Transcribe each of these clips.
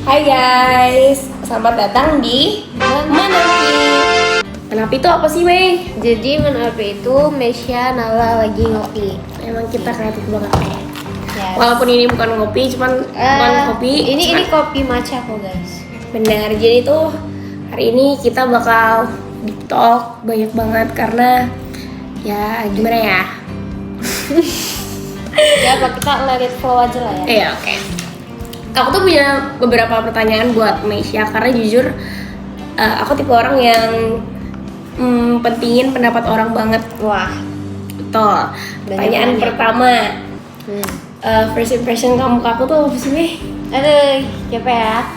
Hai guys, selamat datang di Menepi. Menepi itu apa sih, Mei? Jadi Menepi itu Mesya Nala lagi ngopi. Emang kita kreatif banget. Yes. Walaupun ini bukan ngopi, bukan kopi. Ini kopi matcha kok guys. Benar. Jadi tuh hari ini kita bakal deep talk banyak banget karena ya gimana ya? Ya apa kita let it flow aja lah ya. Iya, oke. Aku tuh punya beberapa pertanyaan buat Mesya karena jujur aku tipe orang yang pentingin pendapat orang banget. Wah, Betul. Pertanyaan Banyak. pertama, first impression kamu ke aku tuh apa sih, Mei? aduh, siapa ya?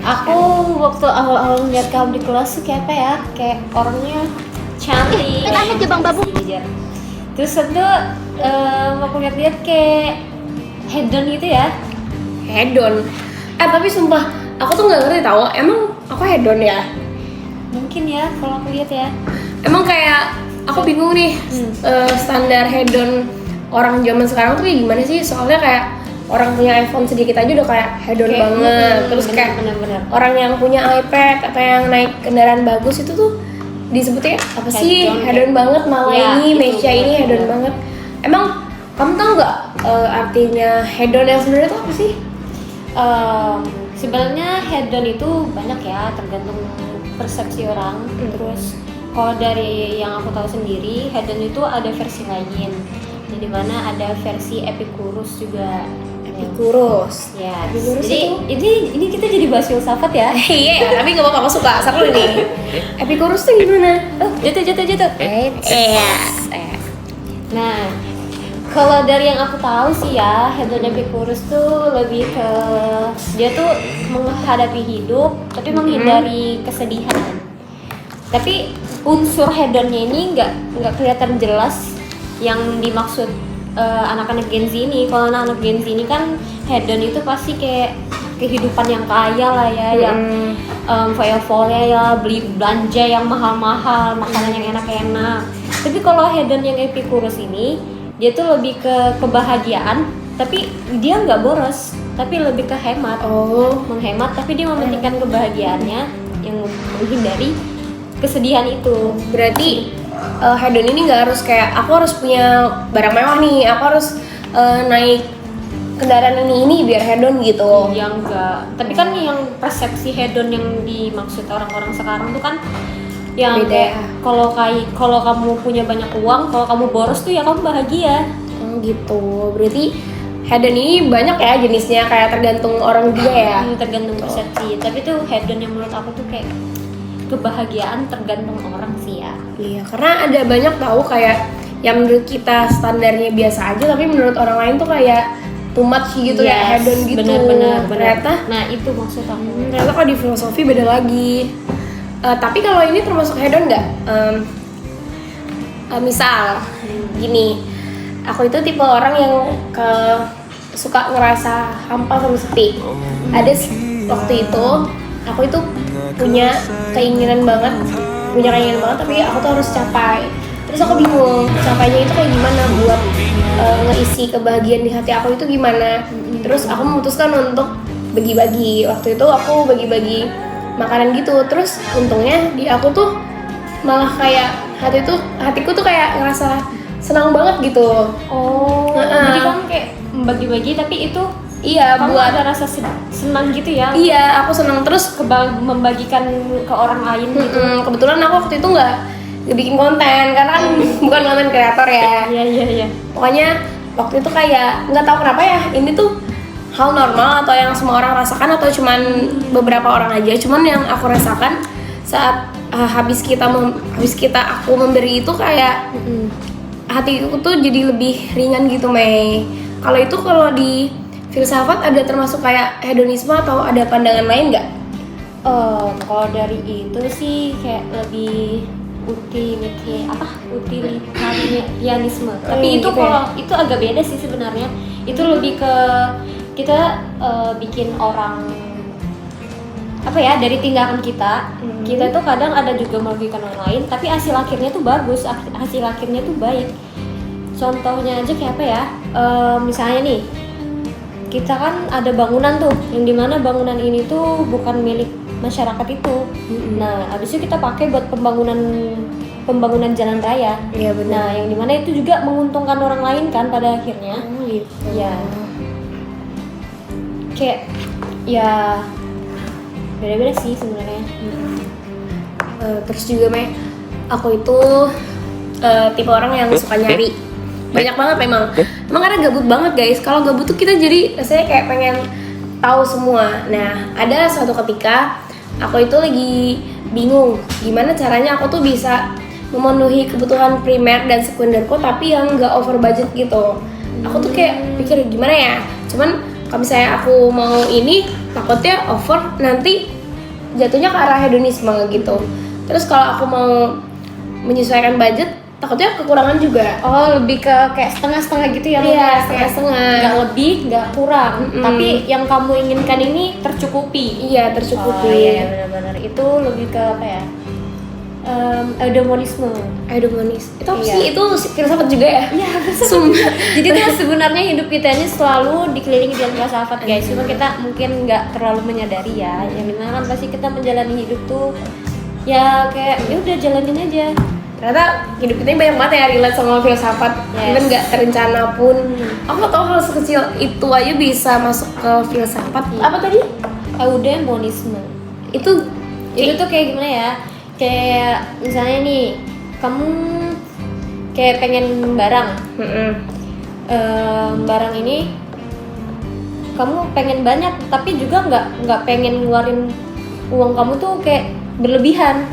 Aku waktu awal-awal ngeliat kamu di kelas tuh kayak apa ya? Kayak orangnya cantik. Katanya Jepang babu. Iya. Terus itu aku lihat-lihat kayak hedon gitu ya. Hedon. Tapi sumpah, aku tuh nggak ngerti tau. Emang aku hedon ya? Mungkin ya kalau aku lihat ya. Emang kayak aku bingung nih standar hedon orang zaman sekarang tuh kayak gimana sih? Soalnya kayak orang punya iPhone sedikit aja udah kayak hedon Kayak, banget. Terus kayak bener-bener. orang yang punya iPad atau yang naik kendaraan bagus itu tuh disebutnya apa sih? Hedon, Hedon banget. Malah Ya, ini itu, Mesya ini bener. hedon banget. Emang kamu tahu nggak artinya hedon yang sebenarnya tuh apa sih? Sebenarnya hedon itu banyak ya, tergantung persepsi orang. Terus kalau dari yang aku tahu sendiri, hedon itu ada versi lain. Jadi mana ada versi Epicurus juga. Epicurus. Ya. Epicurus Jadi itu? ini kita jadi bahas filsafat ya. Iya, tapi nggak apa-apa, aku suka. Seru nih. Epicurus tuh gimana? Oh, jatuh. Nah, kalau dari yang aku tahu sih ya, hedon Epicurus tuh lebih ke dia tuh menghadapi hidup tapi menghindari kesedihan. Tapi unsur hedonnya ini nggak kelihatan jelas yang dimaksud anak-anak Gen Z ini. Kalau anak-anak Gen Z ini kan hedon itu pasti kayak kehidupan yang kaya lah ya, yang foya-foya ya, beli belanja yang mahal-mahal, makanan yang enak-enak. Tapi kalau hedon yang Epicurus ini, dia tuh lebih ke kebahagiaan, tapi dia nggak boros, tapi lebih ke hemat. Menghemat, tapi dia mementingkan kebahagiaannya yang menghindari kesedihan itu. Berarti hedon ini nggak harus kayak aku harus punya barang mewah nih, aku harus naik kendaraan ini biar hedon gitu. Ya enggak. Tapi kan yang persepsi hedon yang dimaksud orang-orang sekarang tuh kan yang Beda. kalau kamu punya banyak uang, kalau kamu boros tuh ya kamu bahagia. Gitu. Berarti hedon ini banyak ya jenisnya, kayak tergantung orang juga ya. Tergantung persepsi. Tapi tuh hedon yang menurut aku tuh kayak kebahagiaan tergantung orang sih ya. Iya, karena ada banyak tahu kayak yang menurut kita standarnya biasa aja, tapi menurut orang lain tuh kayak too much gitu ya, hedon gitu. Benar. Ternyata Nah itu maksud aku. ternyata kalau di filosofi beda lagi. Tapi kalau ini termasuk hedon nggak? Misal gini, aku itu tipe orang yang suka ngerasa hampa sama sepi. Ada waktu itu aku itu punya keinginan banget, tapi aku tuh harus capai. Terus aku bingung capainya itu kayak gimana buat ngeisi kebahagiaan di hati aku itu gimana. Terus aku memutuskan untuk bagi-bagi. Waktu itu aku bagi-bagi makanan gitu. Terus untungnya di aku tuh malah kayak hatiku tuh kayak ngerasa senang banget gitu. Jadi kamu kayak bagi-bagi tapi itu Iya, kamu buat ada rasa senang gitu ya. Iya, aku senang terus Membagikan ke orang lain gitu. kebetulan aku waktu itu nggak bikin konten karena kan bukan konten kreator ya. Iya. Pokoknya waktu itu kayak nggak tahu kenapa ya, ini tuh hal normal atau yang semua orang rasakan atau cuman beberapa orang aja. Cuman yang aku rasakan saat habis aku memberi itu kayak hatiku tuh jadi lebih ringan gitu, Mei. Kalau di filsafat ada termasuk kayak hedonisme atau ada pandangan lain nggak? Kalau dari itu sih kayak lebih utilitarianisme. Tapi itu gitu kalau itu agak beda sih sebenarnya. Itu lebih ke kita bikin orang apa ya, dari tindakan kita. Kita tuh kadang ada juga merugikan orang lain, tapi hasil akhirnya tuh bagus, hasil akhirnya tuh baik. Contohnya aja kayak apa ya? Misalnya nih, kita kan ada bangunan tuh, yang dimana bangunan ini tuh bukan milik masyarakat itu. Nah, habis itu kita pakai buat pembangunan jalan raya. Iya benar. Nah, yang dimana itu juga menguntungkan orang lain kan pada akhirnya. Gitu. Ya, kayak ya beda-beda sih sebenarnya. Terus juga aku itu tipe orang yang suka nyari banyak banget emang karena gabut banget guys. Kalau gabut tuh kita jadi rasanya kayak pengen tahu semua. Nah, ada suatu ketika aku itu lagi bingung gimana caranya aku tuh bisa memenuhi kebutuhan primer dan sekunderku tapi yang nggak over budget gitu. Aku tuh kayak pikir gimana ya, cuman kalau misalnya aku mau ini takutnya over, nanti jatuhnya ke arah hedonisme gitu. Terus kalau aku mau menyesuaikan budget, takutnya kekurangan juga. Oh, lebih ke kayak setengah-setengah gitu ya? Iya, setengah-setengah. Nggak lebih, nggak kurang. Tapi yang kamu inginkan ini tercukupi. Iya, tercukupi. Oh iya, benar-benar. Itu lebih ke apa ya? Eudemonisme. Itu apa Iya. sih? Itu filsafat juga ya? Iya, Sumpah. Jadi tuh sebenarnya hidup kita ini selalu dikelilingi dengan filsafat guys. Cuma kita mungkin nggak terlalu menyadari ya. Yang dimana kan pasti kita menjalani hidup tuh ya kayak ya udah jalanin aja. Ternyata hidup kita ini banyak banget ya relate sama filsafat. Yes. Even nggak terencana pun. Aku nggak tahu hal sekecil itu aja bisa masuk ke filsafat. Apa tadi? Eudemonisme. Itu Itu tuh kayak gimana ya? Kayak misalnya nih, kamu kayak pengen barang. Barang ini kamu pengen banyak, tapi juga nggak pengen ngeluarin uang kamu tuh kayak berlebihan.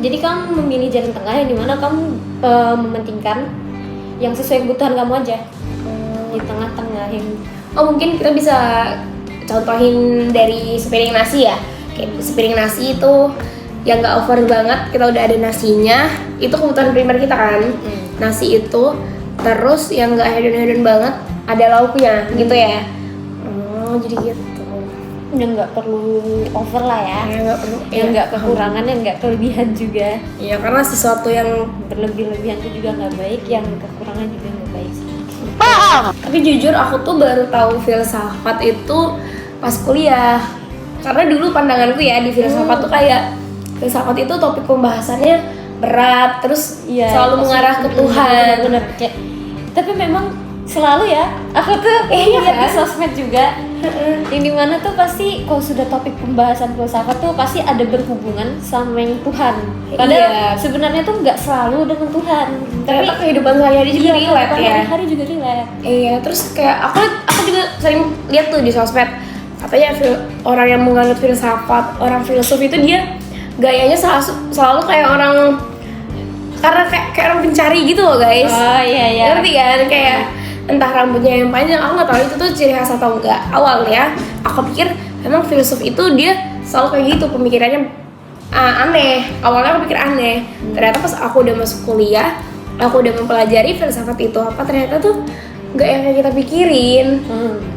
Jadi kamu memilih jalan tengah yang dimana kamu mementingkan yang sesuai kebutuhan kamu aja. Di tengah-tengah yang mungkin kita bisa contohin dari sepiring nasi ya. Kayak sepiring nasi itu yang nggak over banget, kita udah ada nasinya, itu kebutuhan primer kita kan. Nasi itu, terus yang nggak hedon-hedon banget, ada lauknya gitu ya. Jadi gitu. yang nggak perlu over lah ya. Nggak perlu. Yang nggak kekurangan, yang nggak kelebihan juga. Iya, karena sesuatu yang Berlebih-lebihan itu juga nggak baik, yang kekurangan juga nggak baik sih. Tapi jujur aku tuh baru tahu filsafat itu pas kuliah. Karena dulu pandanganku ya di filsafat tuh kayak filsafat itu topik pembahasannya berat, terus selalu mengarah ke Tuhan. Bener-bener kayak. Tapi memang selalu ya, aku tuh Iya lihat di kan? sosmed juga. Yang dimana tuh pasti kalau sudah topik pembahasan filsafat tuh pasti ada berhubungan sama yang Tuhan. Padahal sebenarnya tuh nggak selalu dengan Tuhan. Ternyata kehidupan sehari-hari juga relate ya. Hari juga relate. Iya, terus kayak aku juga sering lihat tuh di sosmed, katanya orang yang menganut filsafat, orang filsuf itu dia gayanya selalu kayak orang, karena kayak orang pencari gitu loh guys. Oh iya. Ngerti kan? Kayak entah rambutnya yang panjang, aku nggak tahu itu tuh ciri khas atau enggak. Awalnya aku pikir memang filsuf itu dia selalu kayak gitu, pemikirannya aneh. Awalnya aku pikir aneh. Ternyata pas aku udah masuk kuliah, aku udah mempelajari filsafat itu apa, ternyata tuh nggak yang kayak kita pikirin.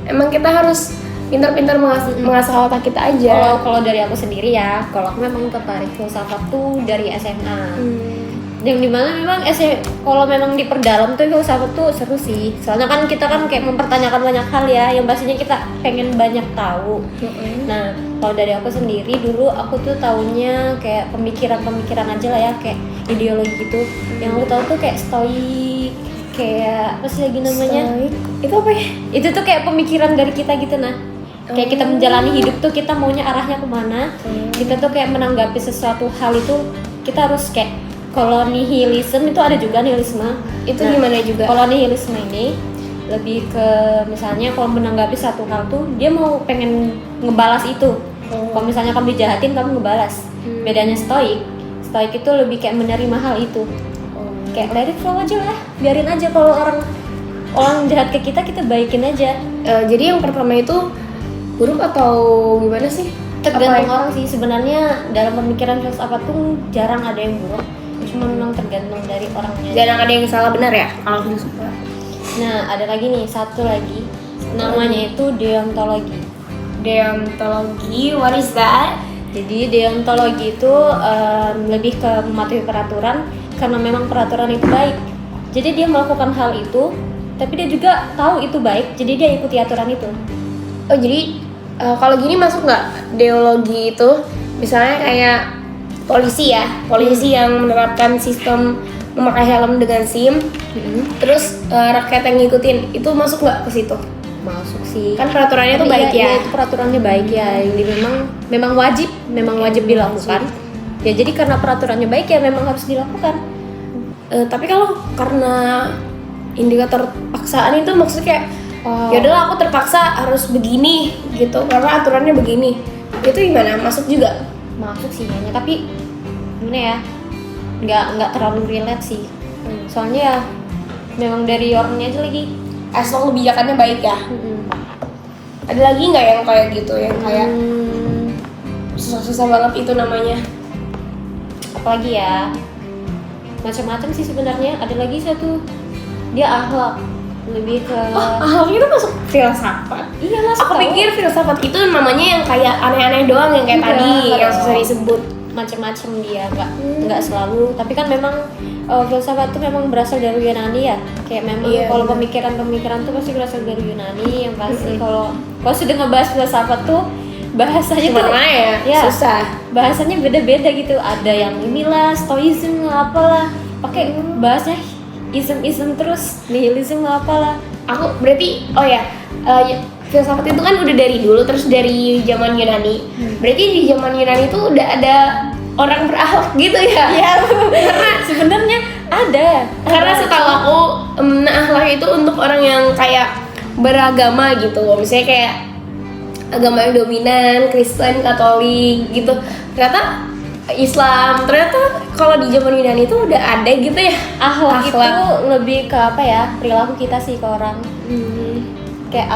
Emang kita harus pintar-pintar mengasah otak kita aja. Kalau dari aku sendiri ya, kalau aku memang tertarik filsafat tuh dari SMA. Yang dimana memang kalau memang diperdalam tuh filsafat tuh seru sih. Soalnya kan kita kan kayak mempertanyakan banyak hal ya, yang pastinya kita pengen banyak tahu. Nah, kalau dari aku sendiri dulu aku tuh taunya kayak pemikiran aja lah ya, kayak ideologi gitu. Yang aku tahu tuh kayak stoik, kayak apa sih lagi namanya? Stoik? Itu apa ya? Itu tuh kayak pemikiran dari kita gitu nah. Kayak kita menjalani hidup tuh kita maunya arahnya kemana. Kita tuh kayak menanggapi sesuatu hal itu kita harus kayak, kalau nihilisme itu ada juga nihilisme. Itu gimana juga? Kalau nihilisme ini lebih ke misalnya kalau menanggapi satu hal tuh dia mau pengen ngebalas itu. Kalau misalnya kamu dijahatin kamu ngebalas. Bedanya stoik itu lebih kayak menerima hal itu. Kayak let it flow aja lah, biarin aja. Kalau orang jahat ke kita baikin aja. Jadi yang pertama itu buruk atau gimana sih? Tergantung orang sih sebenarnya. Dalam pemikiran filsafat tuh jarang ada yang buruk, cuma memang tergantung dari orangnya. Jarang ada yang salah benar ya kalau filsafat. Nah, ada lagi nih, satu lagi namanya itu deontologi. Deontologi, what is that? Jadi deontologi itu lebih ke mematuhi peraturan karena memang peraturan itu baik. Jadi dia melakukan hal itu, tapi dia juga tahu itu baik, jadi dia ikuti aturan itu. Oh jadi kalau gini masuk nggak deologi itu? Misalnya kayak polisi ya, polisi yang menerapkan sistem memakai helm dengan SIM, terus rakyat yang ngikutin, itu masuk nggak ke situ? Masuk sih. Kan peraturannya tuh Tapi baik ya. Itu peraturannya baik ya. Ini memang wajib dilakukan. Ya jadi karena peraturannya baik ya memang harus dilakukan. Tapi kalau karena indikator paksaan itu maksudnya kayak ya udahlah aku terpaksa harus begini gitu karena aturannya begini. Itu gimana? Masuk juga? Masuk sih hanya tapi gimana ya? Nggak terlalu relate sih. Soalnya ya memang dari orangnya aja lagi. As long kebijakannya baik ya. Ada lagi nggak yang kayak gitu yang kayak susah-susah banget itu namanya? Apalagi ya? Macam-macam sih sebenarnya. Ada lagi satu dia akhlak, lebih ke Akhlak itu masuk filsafat. iya masuk. Aku pikir filsafat itu namanya yang kayak aneh-aneh doang yang kayak Enggak, tadi yang enggak. susah disebut. Macam-macam dia nggak selalu, tapi kan memang filsafat itu memang berasal dari Yunani ya, kayak memang Iya, kalau benar. pemikiran tuh pasti berasal dari Yunani yang pasti. Kalau sudah ngebahas filsafat tuh bahasanya tuh Gimana ya? Susah. bahasanya beda-beda gitu, ada yang inilah stoicism apalah, pakai bahasanya ism terus nihilism apalah. Aku berarti filsafat itu kan udah dari dulu terus dari zaman Yunani. Berarti di zaman Yunani itu udah ada orang berakhlak gitu ya? Ya karena sebenarnya ada Karena setahu aku akhlak itu untuk orang yang kayak beragama gitu. Misalnya kayak agama yang dominan, Kristen, Katolik gitu. Ternyata Islam, ternyata kalau di zaman Yunani itu udah ada gitu ya. akhlak itu lebih ke apa ya, perilaku kita sih ke orang. Kayak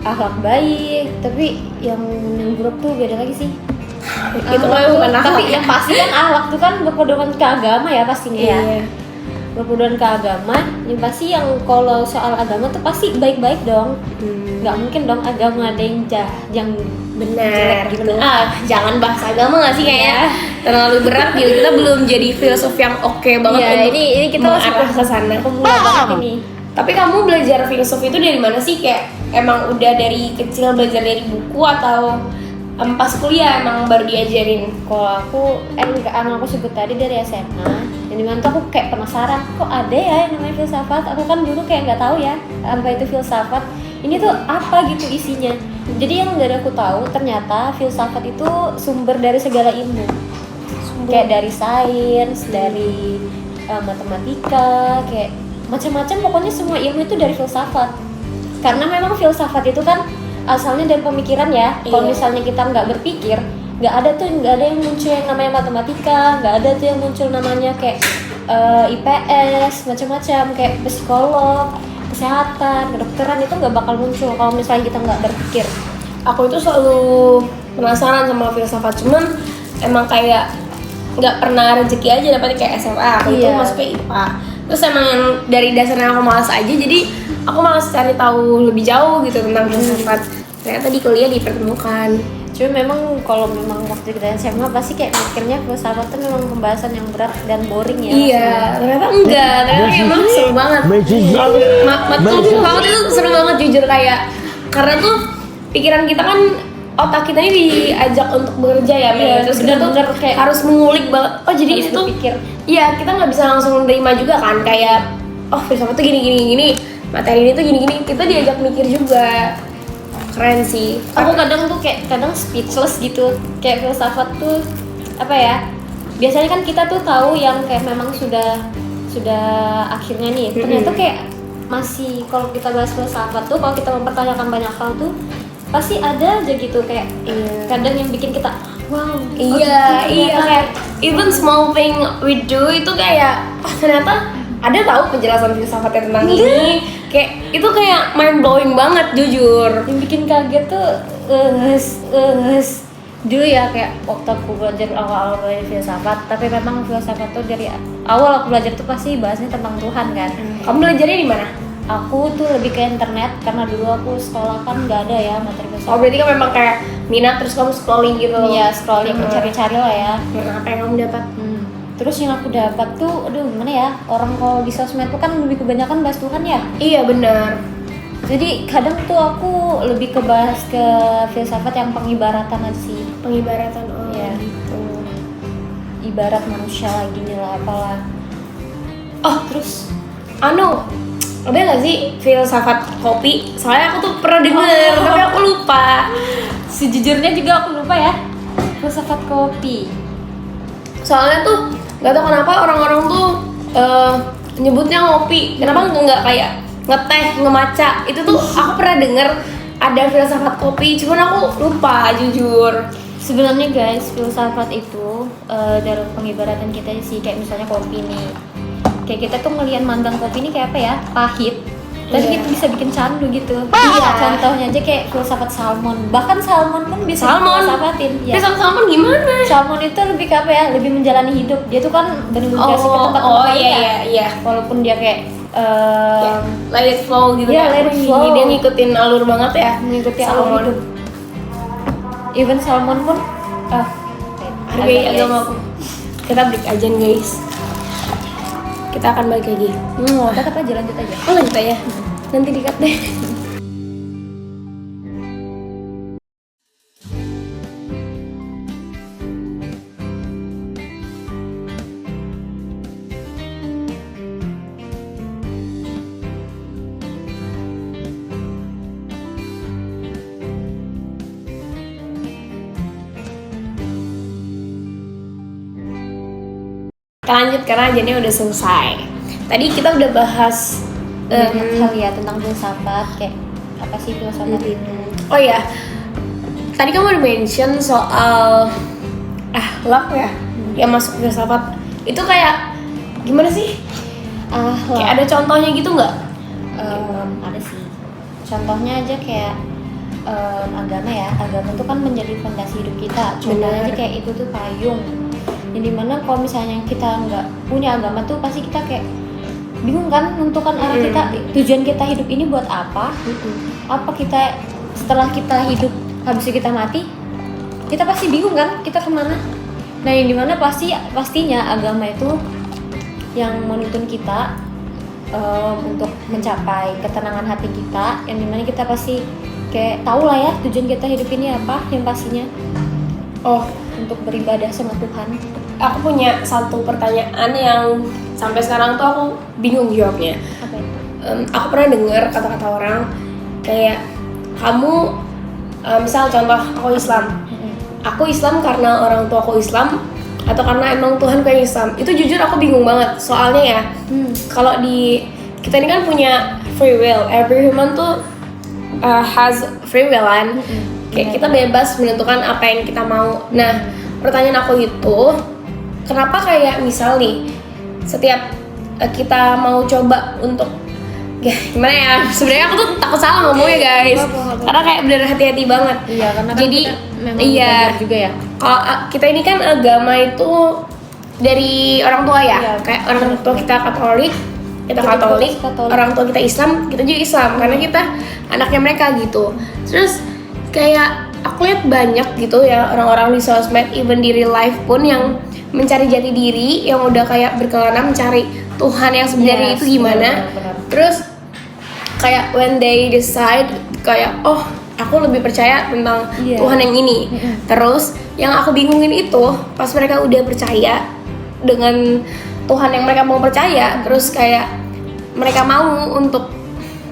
akhlak baik, tapi yang buruk tuh beda lagi sih. Itu kan bukan akhlak. Tapi yang pasti kan akhlak tuh kan berpedoman ke agama ya pastinya ya. Iya. Berpedoman ke agama, yang pasti yang kalau soal agama tuh pasti baik-baik dong. Nggak mungkin dong agama ada yang Benar jelek gitu. Jangan bahas agama nggak sih kayaknya terlalu berat gitu. Kita belum jadi filsuf yang oke banget Iya, untuk ini kita mengarah ke sana. pemula banget ini. Tapi kamu belajar filosofi itu dari mana sih? Kayak emang udah dari kecil belajar dari buku atau pas kuliah emang baru diajarin? Kalau aku, aku sebut tadi dari SMA. Dan dimana tuh aku kayak penasaran, kok ada ya yang namanya filsafat? Aku kan dulu kayak nggak tahu ya apa itu filsafat. Ini tuh apa gitu isinya? Jadi yang dari aku tahu ternyata filsafat itu sumber dari segala ilmu. Kayak dari sains, dari matematika, kayak macam-macam. Pokoknya semua ilmu itu dari filsafat. Karena memang filsafat itu kan asalnya dari pemikiran ya. Kalau misalnya kita nggak berpikir, nggak ada yang muncul yang namanya matematika, nggak ada tuh yang muncul namanya kayak IPS, macam-macam kayak psikolog, kesehatan, kedokteran itu nggak bakal muncul kalau misalnya kita nggak berpikir. Aku itu selalu penasaran sama filsafat, cuman emang kayak nggak pernah rezeki aja dapetnya kayak SMA. Aku itu Iya. masuk ke IPA. Terus emang yang dari dasarnya aku malas aja, jadi aku malas cari tahu lebih jauh gitu tentang filsafat. Ternyata di kuliah dipertemukan. Cuma memang kalau memang waktu kita SMA pasti kayak mikirnya filsafat itu memang pembahasan yang berat dan boring ya. Iya, ternyata enggak. Ternyata emang seru banget. Kalau matkul filsafat itu seru banget jujur kayak karena tuh pikiran kita kan otak kita ini diajak untuk bekerja ya, Iya, terus kita tuh bener-bener kayak harus mengulik banget. Oh jadi harus itu tuh, berpikir. iya kita nggak bisa langsung menerima juga kan kayak oh filsafat tuh gini, materi ini tuh gini, kita diajak mikir juga. Keren sih. Aku kadang speechless gitu, kayak filsafat tuh apa ya, biasanya kan kita tuh tahu yang kayak memang sudah akhirnya nih, ternyata kayak masih kalau kita bahas filsafat tuh, kalau kita mempertanyakan banyak hal tuh pasti ada aja gitu kayak kadang yang bikin kita wow. Iya, gitu, ternyata. kayak even small thing we do itu kayak ternyata ada tahu penjelasan filsafatnya tentang ini. Kayak itu kayak mind blowing banget jujur. Yang bikin kaget tuh dulu ya, kayak waktu aku belajar awal-awal belajar filsafat, tapi memang filsafat tuh dari awal aku belajar tuh pasti bahasnya tentang Tuhan kan. Kamu belajarnya di mana? Aku tuh lebih ke internet karena dulu aku sekolah kan nggak ada ya materi Oh filsafat. berarti kan memang kayak minat terus kamu scrolling gitu. Iya, scrolling cari-cari lah ya. Apa yang kamu dapat? Terus yang aku dapat tuh, aduh gimana ya, orang kalau di sosmed tuh kan lebih kebanyakan bahas Tuhan ya. Iya benar. Jadi kadang tuh aku lebih bahas ke filsafat yang pengibaratan aja sih. Pengibaratan Iya. gitu. Ibarat manusia lagi nih lah apalah. Terus ada nggak sih filsafat kopi? Soalnya aku tuh pernah denger tapi aku lupa. Sejujurnya juga aku lupa ya. Filsafat kopi. Soalnya tuh nggak tahu kenapa orang-orang tuh nyebutnya ngopi. Kenapa nggak kayak ngeteh, ngemaca? Itu tuh aku pernah denger ada filsafat kopi, cuman aku lupa jujur. Sebenarnya guys, filsafat itu dalam pengibaratan kita sih, kayak misalnya kopi nih. Kayak kita tuh ngelihat mandang kopi ini kayak apa ya? Pahit. Tapi Iya. kita bisa bikin candu gitu. Iya. Contohnya aja kayak filsafat salmon. Bahkan salmon pun bisa Salmon? filsafatin. Ya. Sama salmon gimana? Salmon itu lebih ke apa ya? Lebih menjalani hidup. Dia tuh kan bermigrasi ke tempat-tempat lain ya. Iya. Walaupun dia kayak Kayak let it flow gitu Iya, kan. let it Wih, flow. Dia ngikutin alur banget ya. mengikuti alur Salmon. hidup. Even salmon pun Hargai agamaku. Kita break aja guys. Kita akan balik lagi. Tetap aja lanjut aja. Lanjut aja. Nanti di-cut deh. Kita lanjut karena ajannya udah selesai. Tadi kita udah bahas Banyak hal ya tentang filsafat, kayak apa sih filsafat itu. oh ya, tadi kamu udah mention soal akhlak ya, yang masuk filsafat. Itu kayak gimana sih? Kayak ada contohnya gitu nggak? Ada sih. Contohnya aja kayak agama ya. Agama itu kan menjadi fondasi hidup kita. Contohnya Benar. aja kayak itu tuh payung. Yang dimana kalau misalnya kita nggak punya agama tuh pasti kita kayak bingung kan menentukan arah kita, tujuan kita hidup ini buat apa? Apa kita setelah kita hidup habis itu kita mati? Kita pasti bingung kan kita kemana? Nah yang dimana pastinya agama itu yang menuntun kita untuk mencapai ketenangan hati kita, yang dimana kita pasti kayak tahu lah ya tujuan kita hidup ini apa, yang pastinya untuk beribadah sama Tuhan. Aku punya satu pertanyaan yang sampai sekarang tuh aku bingung jawabnya. Apa itu? Aku pernah dengar kata-kata orang kayak kamu, misal contoh aku Islam. Aku Islam karena orang tua aku Islam atau karena emang Tuhan kayak Islam. Itu jujur aku bingung banget. Soalnya ya, kalau di kita ini kan punya free will. Every human tuh has free will kan. Kayak kita bebas menentukan apa yang kita mau. Nah, pertanyaan aku itu, kenapa kayak misal nih setiap kita mau coba untuk gimana ya? Sebenarnya aku tuh takut salah ngomongnya guys. Karena kayak bener hati-hati banget. Iya, karena kan Jadi kita memang iya belajar juga ya. Kalau kita ini kan agama itu dari orang tua ya. Iya. Kayak orang tua kita Katolik, kita Kita Katolik, juga Katolik. orang tua kita Islam, kita juga Islam karena kita anaknya mereka gitu. Terus kayak aku lihat banyak gitu ya orang-orang di sosmed, even di real life pun yang mencari jati diri, yang udah kayak berkelana mencari Tuhan yang sebenarnya Yes, itu gimana. benar. Terus kayak when they decide kayak aku lebih percaya tentang Iya. Tuhan yang ini. Terus yang aku bingungin itu pas mereka udah percaya dengan Tuhan yang mereka mau percaya, terus kayak mereka mau untuk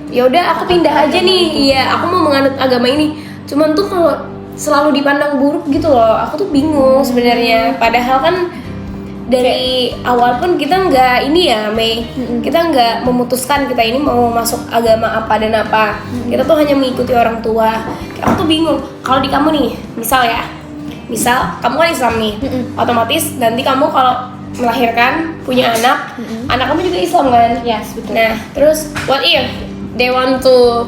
ya udah aku pindah aja nih. Iya, aku mau menganut agama ini. Cuman tuh kalau selalu dipandang buruk gitu loh, aku tuh bingung sebenarnya. Padahal kan dari awal pun kita nggak ini ya Mei, kita nggak memutuskan kita ini mau masuk agama apa dan apa. Kita tuh hanya mengikuti orang tua. Kayak aku tuh bingung. Kalau di kamu nih, misal kamu kan Islam nih, otomatis nanti kamu kalau melahirkan punya anak kamu juga Islam kan? Yes, betul. Nah, terus what if they want to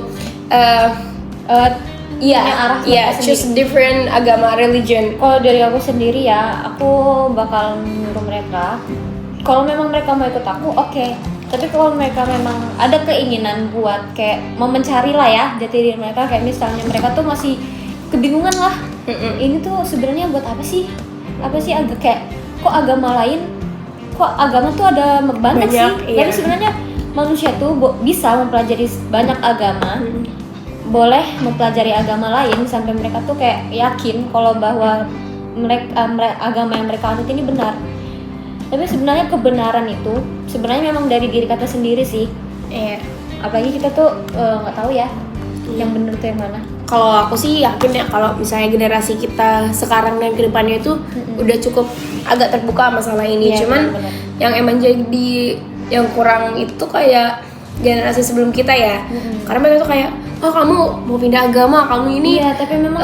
punya arah mereka choose different agama religion? Kalau dari aku sendiri ya, aku bakal menyuruh mereka. Kalau memang mereka mau ikut aku, oke. Tapi kalau mereka memang ada keinginan buat kayak mau mencari lah ya jati diri mereka, kayak misalnya mereka tuh masih kebingungan lah. Ini tuh sebenarnya buat apa sih? Apa sih agak kayak kok agama lain? Kok agama tuh ada banyak sih? Banyak, iya. Tapi sebenarnya manusia tuh bisa mempelajari banyak agama, boleh mempelajari agama lain sampai mereka tuh kayak yakin kalau bahwa agama yang mereka anut ini benar. Tapi sebenarnya kebenaran itu sebenarnya memang dari diri kita sendiri sih. Iya. Apalagi kita tuh nggak tahu ya yang benar tuh yang mana. Kalau aku sih yakin ya kalau misalnya generasi kita sekarang dan kedepannya itu udah cukup agak terbuka masalah ini. Iya, Cuman benar. yang emang jadi yang kurang itu kayak generasi sebelum kita ya. Karena mereka tuh kayak, oh kamu mau pindah agama, kamu ini Iya, tapi memang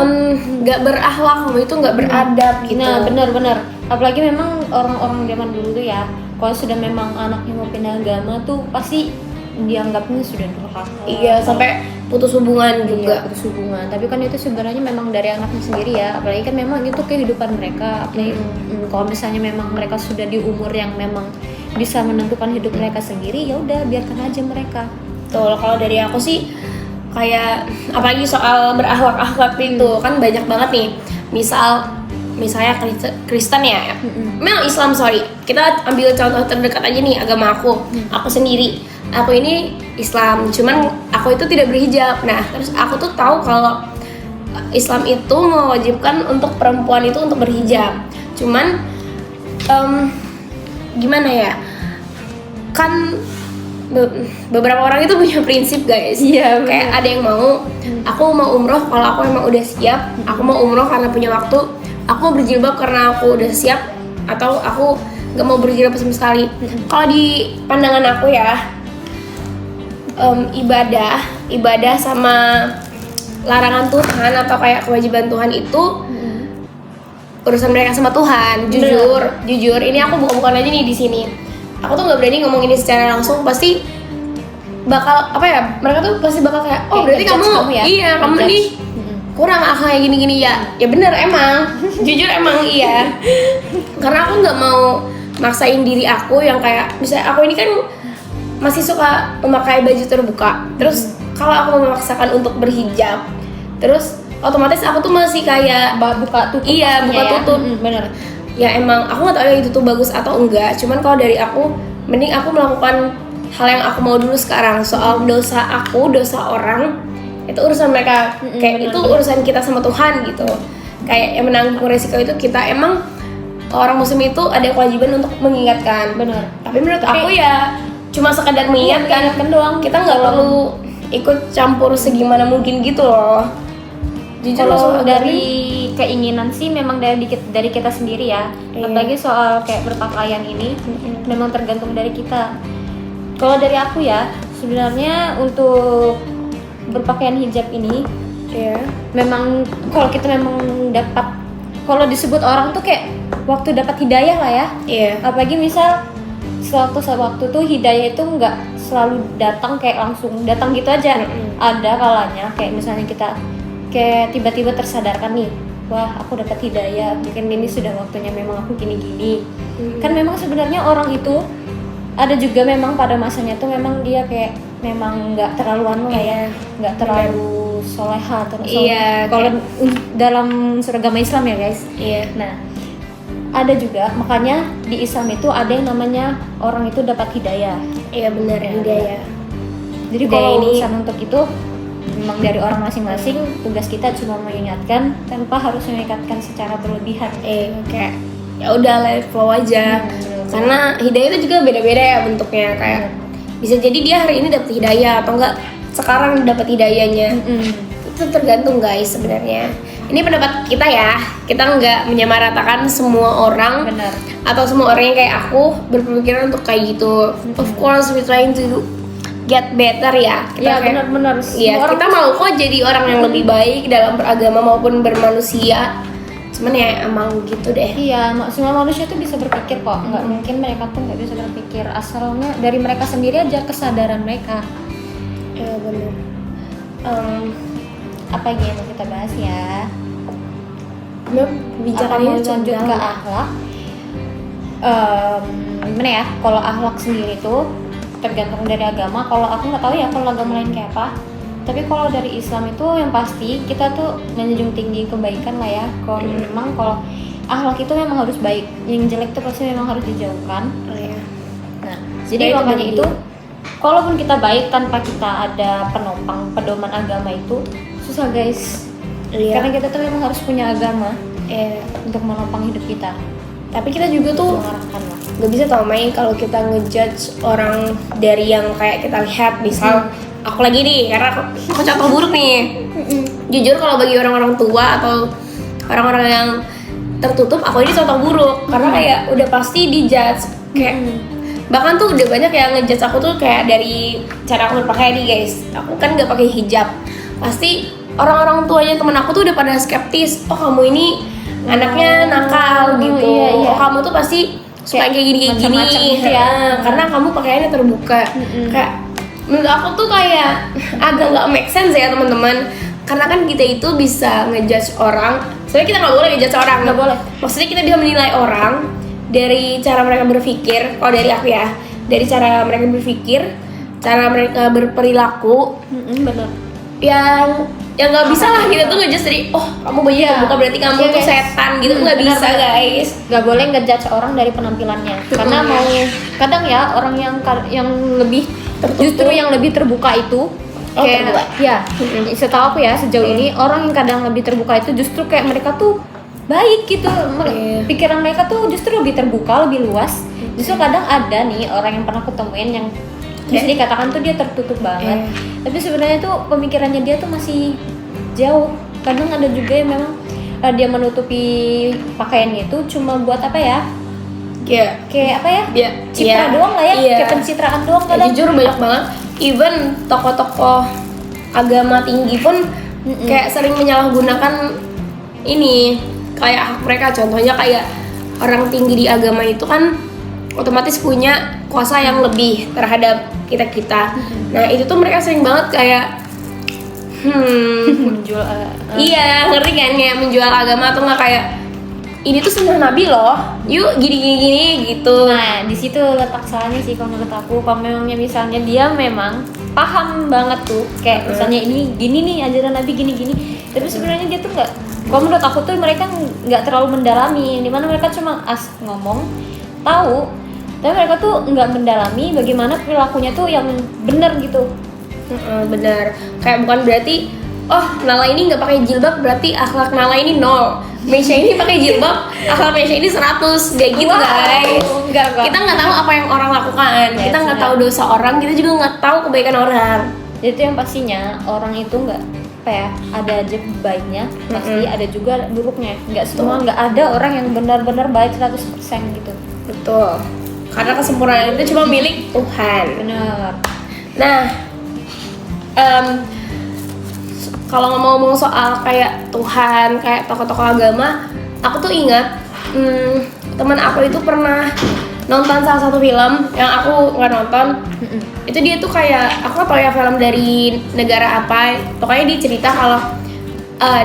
nggak berakhlak, kamu itu nggak beradab gitu. Nah, benar-benar. Apalagi memang orang-orang zaman dulu tuh ya, kalau sudah memang anaknya mau pindah agama tuh pasti dianggapnya sudah durhaka. Iya, sampai putus hubungan juga. Iya, putus hubungan. Tapi kan itu sebenarnya memang dari anaknya sendiri ya. Apalagi kan memang itu kehidupan mereka. Apalagi kalau misalnya memang mereka sudah di umur yang memang bisa menentukan hidup mereka sendiri, ya udah biarkan aja mereka. Betul, kalau dari aku sih kayak apalagi soal berakhlak itu kan banyak banget nih. Misalnya Kristen ya, memang Islam sorry. Kita ambil contoh terdekat aja nih agama aku sendiri. Aku ini Islam, cuman aku itu tidak berhijab. Nah, terus aku tuh tahu kalau Islam itu mewajibkan untuk perempuan itu untuk berhijab. Cuman gimana ya? Kan beberapa orang itu punya prinsip guys. Iya, kayak ada yang mau aku mau umroh kalau aku emang udah siap, aku mau umroh karena punya waktu, aku mau berjilbab karena aku udah siap, atau aku nggak mau berjilbab sama sekali. Kalau di pandangan aku ya, ibadah sama larangan Tuhan atau kayak kewajiban Tuhan itu urusan mereka sama Tuhan. Jujur ini aku bukan aja nih di sini. Aku tuh nggak berani ngomong ini secara langsung, pasti bakal apa ya, mereka tuh pasti bakal kayak, oh berarti kamu ya? Iya kamu nih kurang akhlak gini ya bener emang jujur emang iya, karena aku nggak mau maksain diri aku yang kayak misalnya aku ini kan masih suka memakai baju terbuka, terus kalau aku memaksakan untuk berhijab, terus otomatis aku tuh masih kayak buka tutup. Iya, buka ya. tutup. Bener. Ya emang aku nggak tahu ya itu tuh bagus atau enggak, cuman kalau dari aku mending aku melakukan hal yang aku mau dulu sekarang. Soal dosa orang itu urusan mereka, kayak itu urusan kita sama Tuhan gitu. Kayak yang menanggung resiko itu kita. Emang orang muslim itu ada kewajiban untuk mengingatkan. Bener. Tapi menurut aku ya cuma sekadar mengingatkan doang, kita nggak perlu ikut campur segimana mungkin gitu loh. Jujur Kalau dari keinginan sih memang dari kita sendiri ya. Apalagi soal kayak berpakaian ini memang tergantung dari kita. Kalau dari aku ya, sebenarnya untuk berpakaian hijab ini memang kalau kita memang dapat, kalau disebut orang tuh kayak waktu dapat hidayah lah ya. Apalagi misal sewaktu tuh hidayah itu nggak selalu datang kayak langsung datang gitu aja. Ada kalanya kayak misalnya kita kayak tiba-tiba tersadarkan nih, wah aku dapat hidayah, mungkin ini sudah waktunya memang aku gini-gini. Kan memang sebenarnya orang itu ada juga memang pada masanya tuh memang dia kayak memang nggak terlalu lah ya, nggak terlalu soleha atau kalau dalam agama Islam ya guys. Nah ada juga, makanya di Islam itu ada yang namanya orang itu dapat hidayah. Benar ya, hidayah. Jadi kalau urusan untuk itu memang dari orang masing-masing, tugas kita cuma mengingatkan tanpa harus mengingatkan secara berlebihan. Kayak ya udah let flow aja. Karena hidayah itu juga beda-beda ya bentuknya, kayak bisa jadi dia hari ini dapat hidayah atau enggak sekarang dapat hidayahnya. Itu tergantung guys sebenarnya. Ini pendapat kita ya, kita nggak menyamaratakan semua orang. Benar. Atau semua orang yang kayak aku berpemikiran untuk kayak gitu. Of course we trying to get better ya. Kita benar-benar. Iya, kita mau kok jadi orang yang lebih baik dalam beragama maupun bermanusia. Cuman ya emang gitu deh. Iya, semua manusia tuh bisa berpikir kok. Nggak mungkin mereka tuh nggak bisa berpikir, asalnya dari mereka sendiri aja, kesadaran mereka. Benar. Apa yang mau kita bahas ya? Bicaranya lanjut ke akhlak. Gimana ya? Kalau akhlak sendiri tuh tergantung dari agama. Kalau aku nggak tahu ya kalau agama lain kayak apa. Tapi kalau dari Islam itu yang pasti kita tuh menjunjung tinggi kebaikan lah ya. Kalau memang kalau akhlak itu memang harus baik. Yang jelek tuh pasti memang harus dijauhkan. Nah, jadi makanya itu kalaupun kita baik tanpa kita ada penopang pedoman agama itu susah guys. Karena kita tuh memang harus punya agama untuk menopang hidup kita. Tapi kita juga tuh Mengarahkan lah. nggak bisa tau main kalau kita ngejudge orang dari yang kayak kita lihat. Misal aku lagi nih, karena aku contoh buruk nih. Jujur kalau bagi orang-orang tua atau orang-orang yang tertutup, aku ini contoh buruk karena kayak udah pasti dijudge. Kayak bahkan tuh udah banyak yang ngejudge aku tuh kayak dari cara aku berpakaian nih guys. Aku kan nggak pakai hijab, pasti orang-orang tuanya temen aku tuh udah pada skeptis. Oh kamu ini anaknya nakal gitu. Iya. Oh kamu tuh pasti suka kayak gini macam-macam gitu ya. Karena kamu pakaiannya terbuka. Kayak menurut aku tuh kayak agak nggak make sense ya teman-teman. Karena kan kita itu bisa ngejudge orang. Sebenarnya kita nggak boleh ngejudge orang. Nggak boleh. Maksudnya kita bisa menilai orang dari cara mereka berpikir. Kalau dari aku ya, dari cara mereka berpikir, cara mereka berperilaku. Bener. Yang nggak bisa lah kita tuh ngejudge dari kamu bajunya terbuka berarti kamu tuh setan gitu. Nggak bisa guys. Gak boleh ngejudge orang dari penampilannya. Karena mau kadang ya orang yang lebih Tertutup. justru yang lebih terbuka itu terbuka. ya setahu aku ya sejauh ini orang yang kadang lebih terbuka itu justru kayak mereka tuh baik gitu. Pikiran mereka tuh justru lebih terbuka, lebih luas. Justru kadang ada nih orang yang pernah aku temuin yang bisa dikatakan tuh dia tertutup banget, tapi sebenarnya tuh pemikirannya dia tuh masih jauh. Kadang ada juga yang memang dia menutupi pakaiannya itu cuma buat apa ya, kayak apa ya, citra doang lah ya, kayak pencitraan doang kadang. Jujur banyak banget, even tokoh-tokoh agama tinggi pun kayak sering menyalahgunakan ini kayak hak mereka. Contohnya kayak orang tinggi di agama itu kan otomatis punya kuasa yang lebih terhadap kita. Nah itu tuh mereka sering banget kayak Menjual iya, ngerti kan, kayak menjual agama atau nggak kayak ini tuh sunnah Nabi loh, yuk gini gitu. Nah, di situ letak salahnya sih kalau menurut aku. Kalau memangnya misalnya dia memang paham banget tuh, kayak misalnya ini gini nih ajaran Nabi gini-gini, tapi sebenarnya dia tuh nggak. Kalau menurut aku tuh mereka nggak terlalu mendalami, dimana mereka cuma ngomong, tahu, tapi mereka tuh nggak mendalami bagaimana perilakunya tuh yang benar gitu. Benar, kayak bukan berarti Nala ini nggak pakai jilbab berarti akhlak Nala ini 0. Mesya ini pakai jilbab, akhlak Mesya ini 100. Kayak gitu guys. Enggak. Kita nggak tahu apa yang orang lakukan, kita nggak tahu dosa orang, kita juga nggak tahu kebaikan orang. Jadi itu yang pastinya orang itu nggak apa ya, ada aja baiknya, pasti ada juga buruknya. Nggak semua, nggak ada orang yang benar-benar baik 100% gitu. Betul. Karena kesempurnaan itu cuma milik Tuhan. Benar. Nah, kalau ngomong-ngomong soal kayak Tuhan, kayak tokoh-tokoh agama, aku tuh ingat teman aku itu pernah nonton salah satu film yang aku nggak nonton. Itu dia tuh kayak, aku nggak tahu ya film dari negara apa, pokoknya dia cerita kalau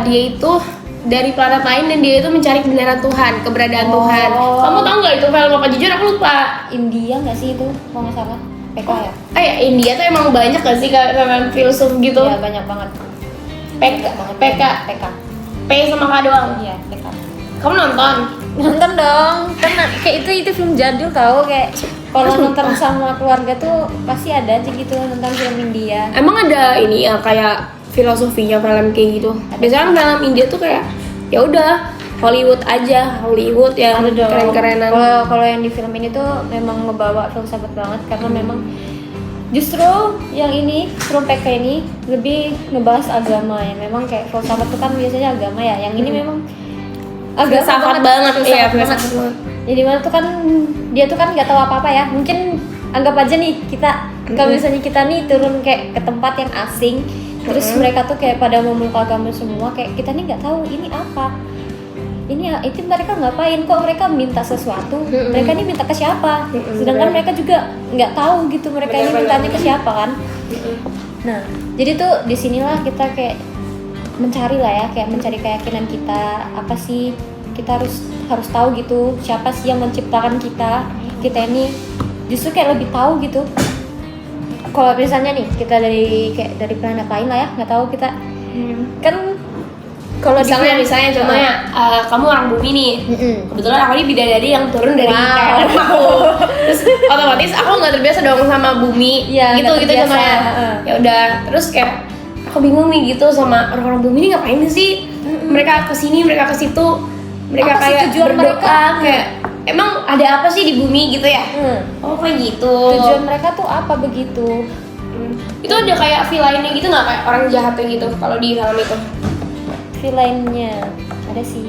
dia itu dari planet lain dan dia itu mencari kebenaran Tuhan, keberadaan Tuhan. Kamu tahu nggak itu film apa? Jujur aku lupa. India nggak sih itu kalau nggak salah? PK ya? Ya India tuh emang banyak gak sih film filsuf gitu? Iya banyak banget. PK P sama K doang. Iya PK. Kamu nonton? Nonton dong, kan kayak itu film jadul tau, kayak kalau nonton sama keluarga tuh pasti ada aja gitu nonton film India. Emang ada ini ya kayak filosofinya film kayak gitu? Biasanya film India tuh kayak ya udah Hollywood yang keren-kerenan. Kalau yang di film ini tuh memang ngebawa filsafat banget karena memang justru yang ini film PK ini lebih ngebahas agama ya. Memang kayak filsafat tuh kan biasanya agama ya. Yang ini memang agak filsafat banget. Iya, filsafat banget. Jadi mana tuh kan dia tuh kan nggak tahu apa-apa ya. Mungkin anggap aja nih kita kalau misalnya kita nih turun kayak ke tempat yang asing, terus mereka tuh kayak pada memeluk agama semua, kayak kita nih nggak tahu ini apa. Itu mereka ngapain, kok mereka minta sesuatu, mereka ini minta ke siapa, sedangkan mereka juga nggak tahu gitu mereka ini mintanya ke siapa kan. Nah jadi tuh disinilah kita kayak mencari lah ya, kayak mencari keyakinan kita apa sih, kita harus tahu gitu siapa sih yang menciptakan kita ini justru kayak lebih tahu gitu. Kalau misalnya nih kita dari planet lain lah ya, nggak tahu kita kan Kalau di misalnya contohnya kamu orang bumi nih. Kebetulan aku ini bidadari yang turun dari kayak aku. Terus otomatis aku nggak terbiasa dong sama bumi. Iya, gitu nggak terbiasa. contohnya. Ya udah, terus kayak aku bingung nih gitu sama orang-orang bumi ini ngapain sih? Mereka kesini, mereka ke situ, mereka Apa sih kayak tujuan berdoa mereka? kayak emang ada apa sih di bumi gitu ya? Oh kayak gitu. Tujuan mereka tuh apa begitu? Itu ada kayak villainnya gitu nggak, kayak orang jahatnya gitu kalau di film itu? Villainnya ada sih.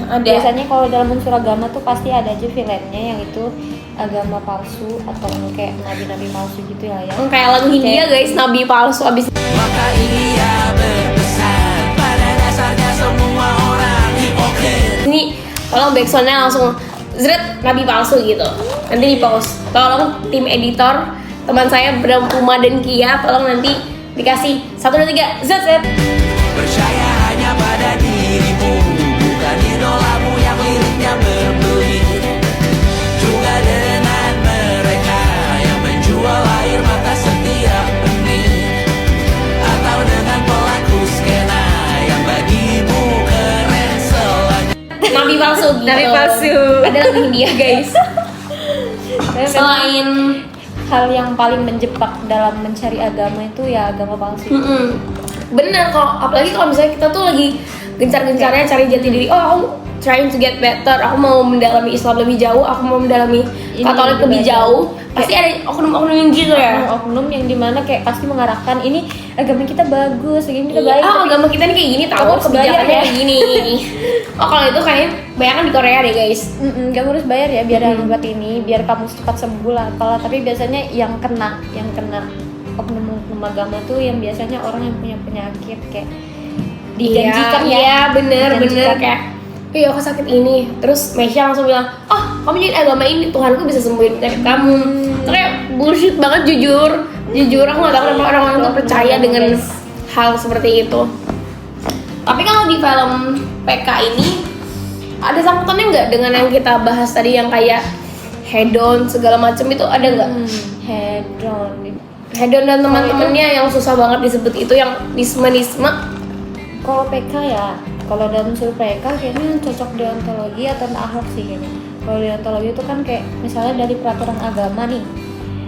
Ada. Biasanya kalau dalam unsur agama tuh pasti ada aja villainnya yang itu agama palsu atau kayak nabi-nabi palsu gitu ya. Kayak lagu Hindia guys, nabi palsu abis. Maka ia berpesan, pada dasarnya semua orang hipokrit. Ini tolong backsoundnya langsung zret nabi palsu gitu. Nanti di post. Tolong tim editor, teman saya Bram Puma dan Kia, tolong nanti dikasih 1, 2, 3 zret. Percaya hanya pada dirimu, bukan idolamu yang liriknya berbelit. Juga dengan mereka yang menjual air mata setiap menit, atau dengan pelaku skena yang bagimu keren selanjutnya. Nabi palsu gitu. Nabi palsu. Ada lagu Hindia guys. Selain hal yang paling menjebak dalam mencari agama itu ya agama palsu. bener kok, apalagi kalau misalnya kita tuh lagi gencar-gencarnya cari jati diri. Oh aku trying to get better, aku mau mendalami Islam lebih jauh, aku mau mendalami Ini Katolik lebih jauh. Pasti ada oknum-oknum yang gitu ya. Oknum yang dimana kayak pasti mengarahkan ini agama kita bagus, agama kita baik. Oh tapi agama kita nih kayak gini, tahu kamu harus bayar kebijakannya ya. kayak gini. Oh kalau itu kayaknya banyak di Korea deh guys. kamu harus bayar ya biar buat ini, biar kamu cepat sembuh lah apalah. Tapi biasanya yang kena oknum agama tuh yang biasanya orang yang punya penyakit kayak dijanjikan ya. Iya bener Dijanjikan. kayak iya aku sakit ini, terus Mesya langsung bilang, oh kamu jadi agama ini, Tuhanku bisa sembuhin penyakit kamu. Itu kayak bullshit banget, jujur aku nggak tahu kenapa orang-orang tuh percaya dengan hal seperti itu. Tapi kalau di film PK ini ada sangkutannya nggak dengan yang kita bahas tadi yang kayak hedon segala macam itu ada nggak? Hedon dan teman-temannya yang susah banget disebut itu yang nisme. Kalau PK ya, kalau dalam unsur PK kayaknya cocok deontologi atau akhlak sih kayaknya. Kalau deontologi itu kan kayak misalnya dari peraturan agama nih.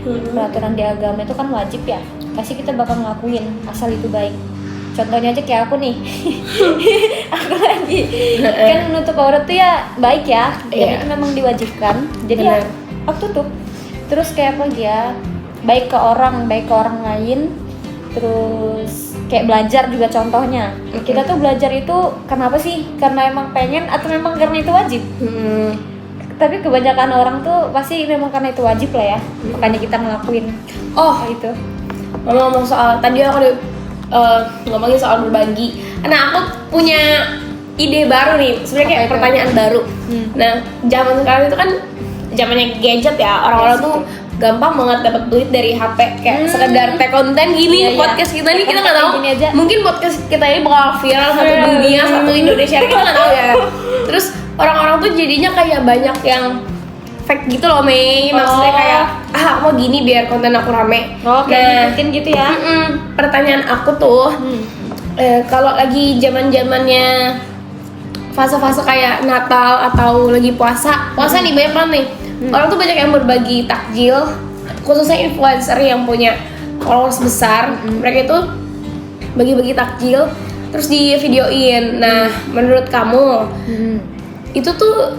Peraturan di agama itu kan wajib ya. Pasti kita bakal ngelakuin asal itu baik. Contohnya aja kayak aku nih. Aku lagi kan menutup aurat tuh ya baik ya. Dan itu memang diwajibkan. Jadi ya aku tutup. Terus kayak apa lagi ya? Baik ke orang lain. Terus kayak belajar juga contohnya. Kita tuh belajar itu kenapa sih? Karena emang pengen atau memang karena itu wajib? Tapi kebanyakan orang tuh pasti memang karena itu wajib lah ya. Makanya kita ngelakuin. Oh Itu. ngomong soal tadi aku udah ngomongin soal berbagi. Nah aku punya ide baru nih, sebenarnya kayak pertanyaan baru. Nah zaman sekarang itu kan zamannya gadget ya, orang-orang tuh gampang banget dapat duit dari HP kayak sekedar tag konten gini. Podcast kita nih kita nggak tahu, mungkin podcast kita ini bakal viral satu dunia, satu Indonesia, kita nggak tahu ya. Terus orang-orang tuh jadinya kayak banyak yang fake gitu loh Mei, maksudnya kayak aku mau gini biar konten aku rame. Kayak mungkin gitu ya. Pertanyaan aku tuh kalau lagi zamannya fase-fase kayak Natal atau lagi puasa nih banyak banget nih. Orang tuh banyak yang berbagi takjil, khususnya influencer yang punya followers besar. Mereka itu bagi-bagi takjil terus di videoin. Nah, menurut kamu itu tuh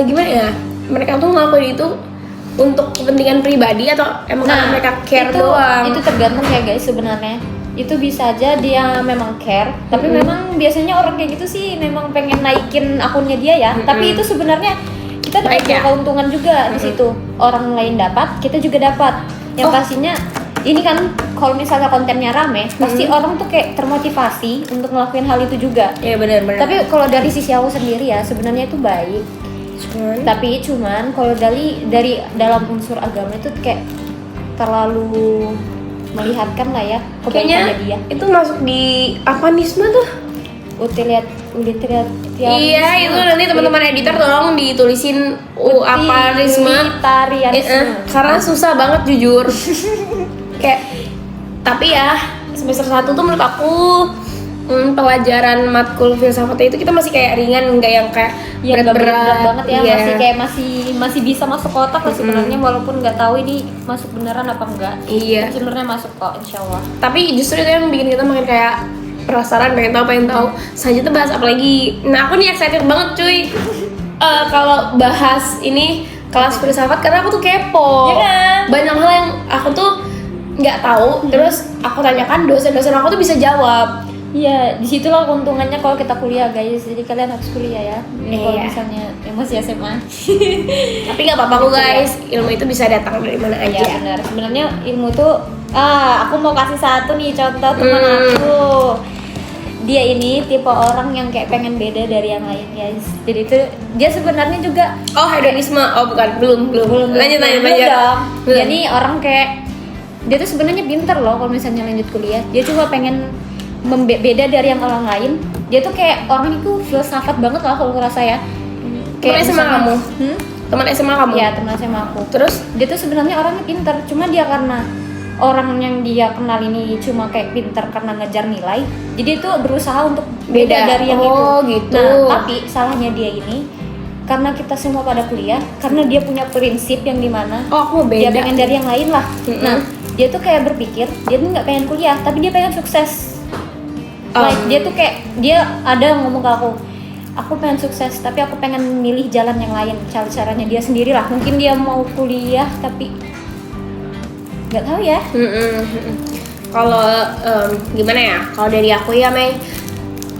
gimana ya? Mereka tuh ngelakuin itu untuk kepentingan pribadi atau emang karena mereka care doang? Itu tergantung ya guys sebenarnya. Itu bisa aja dia memang care, tapi memang biasanya orang kayak gitu sih memang pengen naikin akunnya dia ya. Tapi itu sebenarnya kita dapat keuntungan juga di situ. Orang lain dapat, kita juga dapat. Yang pastinya ini kan kalau misalnya kontennya rame, pasti orang tuh kayak termotivasi untuk ngelakuin hal itu juga. Iya benar. Tapi kalau dari sisi aku sendiri ya sebenarnya itu baik. Tapi cuman kalau dari dalam unsur agama itu kayak terlalu melihatkan lah ya kebaikannya dia. Itu masuk di apanisme tuh. Utilitarianisme. Iya, itu nanti teman-teman editor tolong ditulisin apanisme. Karena susah banget jujur. Kayak tapi ya semester 1 tuh menurut aku pelajaran matkul filsafat itu kita masih kayak ringan, nggak yang kayak Ya nggak berat banget ya, Iya. masih kayak masih bisa masuk kotak lah sebenarnya, walaupun nggak tahu ini masuk beneran apa enggak. Iya. Tapi sebenarnya masuk kok, insya Allah. Tapi justru itu yang bikin kita makin kayak penasaran, pengen tahu selanjutnya bahas apa lagi. Nah aku nih excited banget cuy. Kalau bahas ini kelas filsafat karena aku tuh kepo. Iya kan? Banyak hal yang aku tuh nggak tahu, terus aku tanyakan dosen-dosen aku tuh bisa jawab. Iya, disitulah keuntungannya kalau kita kuliah guys. Jadi kalian harus kuliah ya. Kalau Iya. misalnya yang masih SMA. Tapi nggak apa-apa kok guys, ilmu itu bisa datang dari mana Iya aja. benar. Sebenarnya ilmu tuh, aku mau kasih satu nih contoh teman aku. Dia ini tipe orang yang kayak pengen beda dari yang lain guys. Jadi itu dia sebenarnya juga Oh hedonisme, oh bukan, belum. Lanjut. dong. Dia nih orang kayak dia tuh sebenarnya pinter loh kalau misalnya lanjut kuliah. Dia cuma pengen beda dari yang orang lain. Dia tuh kayak orang itu filsafat banget lah kalau ngerasa ya. Teman SMA misalnya- kamu? Teman SMA kamu? Iya teman SMA aku. Terus? Dia tuh sebenarnya orangnya pinter, cuma dia karena orang yang dia kenal ini cuma kayak pinter karena ngejar nilai, jadi itu berusaha untuk beda Beda. dari yang Oh, itu. gitu. Nah, tapi salahnya dia ini karena kita semua pada kuliah, karena dia punya prinsip yang dimana Oh aku mau beda. dia pengen dari yang lain lah. Mm-mm. Nah, dia tuh kayak berpikir dia tuh nggak pengen kuliah, tapi dia pengen sukses. Like, dia tuh kayak dia ada ngomong ke aku pengen sukses, tapi aku pengen milih jalan yang lain, caranya dia sendiri lah. Mungkin dia mau kuliah tapi nggak tahu ya. Kalau gimana ya? Kalau dari aku ya Mei,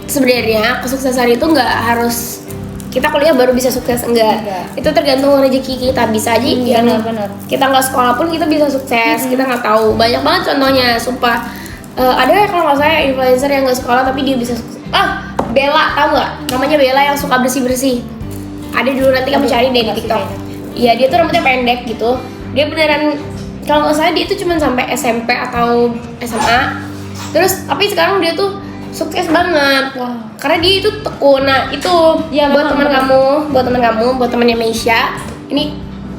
sebenarnya kesuksesan itu nggak harus kita kuliah baru bisa sukses, enggak. Enggak. Itu tergantung rezeki kita. Bisa aja yang benar. kita nggak sekolah pun kita bisa sukses. Kita nggak tahu. Banyak banget contohnya, sumpah. Ada ya kalau nggak saya influencer yang nggak sekolah tapi dia bisa sukses. Bella, tahu nggak? Namanya Bella yang suka bersih. Ada dulu, nanti kamu cari deh di Masih TikTok. kayaknya. Iya, dia tuh rambutnya pendek gitu. Dia beneran, kalau nggak salah dia tuh cuma sampai SMP atau SMA. Terus tapi sekarang dia tuh sukses banget. Wah. Karena dia itu tekun. Nah, itu Iya, buat memang, teman kamu, buat temannya Meisha. Ini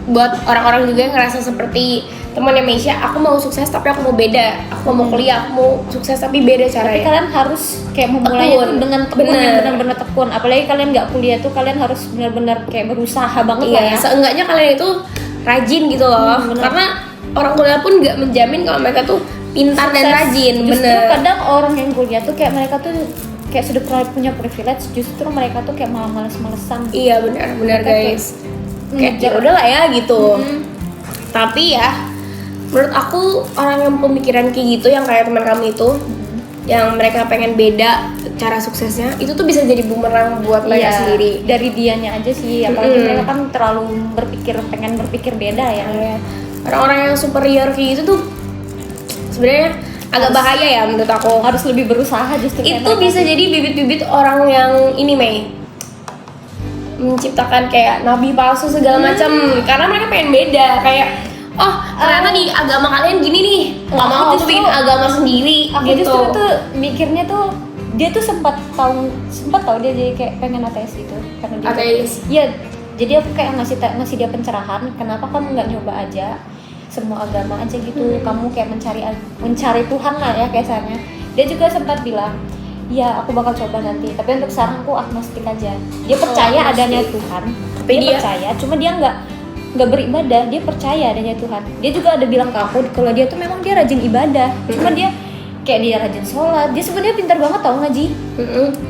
buat orang-orang juga yang ngerasa seperti temannya Meisha, aku mau sukses tapi aku mau beda. Aku mau kuliah, aku mau sukses tapi beda Tapi caranya. kalian harus kayak memulai Tekun. itu dengan tekun Bener. yang benar-benar tekun. Apalagi kalian nggak kuliah tuh kalian harus benar-benar kayak berusaha banget Iya, lah ya. seenggaknya kalian itu rajin gitu loh. bener. Karena orang kuliah pun nggak menjamin kalau mereka tuh pintar dan Sukses. rajin, Justru bener. kadang orang yang kuliah tuh kayak mereka tuh kayak sudah punya privilege, justru mereka tuh kayak malah males-malesan. Iya benar Mereka guys. Kayak ya ngejar. udahlah ya gitu. Mm. Tapi ya menurut aku orang yang pemikiran kayak gitu yang kayak teman kami itu yang mereka pengen beda cara suksesnya itu tuh bisa jadi bumerang buat mereka Iya, sendiri. dari dianya aja sih, apalagi Mm-mm. mereka kan terlalu pengen berpikir beda ya. Iya. Orang-orang yang superior kayak gitu tuh sebenarnya agak bahaya ya menurut aku. Harus lebih berusaha justru kayak Itu mereka. bisa jadi bibit-bibit orang yang ini Mei menciptakan kayak nabi palsu segala macam karena mereka pengen beda kayak ternyata di agama kalian gini nih, nggak mau aku justru- bikin agama sendiri Aku gitu. justru tuh mikirnya tuh dia tuh sempat tahu dia jadi kayak pengen ateis gitu karena dia Ateis. Iya, jadi aku kayak ngasih dia pencerahan, kenapa kamu nggak nyoba aja semua agama aja gitu, kamu kayak mencari Tuhan lah ya kasarnya. Dia juga sempat bilang, ya aku bakal coba nanti, tapi untuk sekarang aku agnostik aja. Dia percaya agnostik. adanya Tuhan, Tapi dia- percaya, cuma dia nggak beribadah, dia percaya adanya Tuhan. Dia juga ada bilang ke aku kalau dia tuh memang dia rajin ibadah, cuma dia kayak dia rajin sholat, dia sebenarnya pintar banget tau ngaji.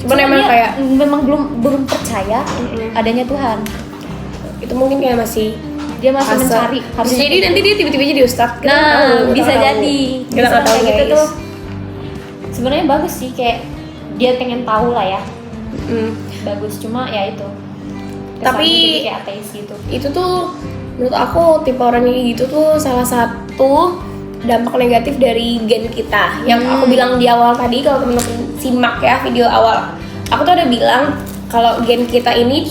Cuman emang dia kayak memang belum percaya adanya Tuhan. itu mungkin kayak masih Dia masih fase. mencari. Bisa jadi nanti dia tiba-tiba jadi ustadz. Kita nggak tahu, Nah, kita bisa nggak tahu. jadi. Kita Bisa nggak tahu kayak gitu guys. tuh. Sebenarnya bagus sih, kayak dia pengen tahu lah ya. Mm. Bagus, cuma ya itu. Tapi- Kesannya jadi kayak ateis gitu. Itu tuh menurut aku tipe orang kayak gitu tuh salah satu dampak negatif dari gen kita yang aku bilang di awal tadi. Kalau temen-temen simak ya video awal, aku tuh ada bilang kalau gen kita ini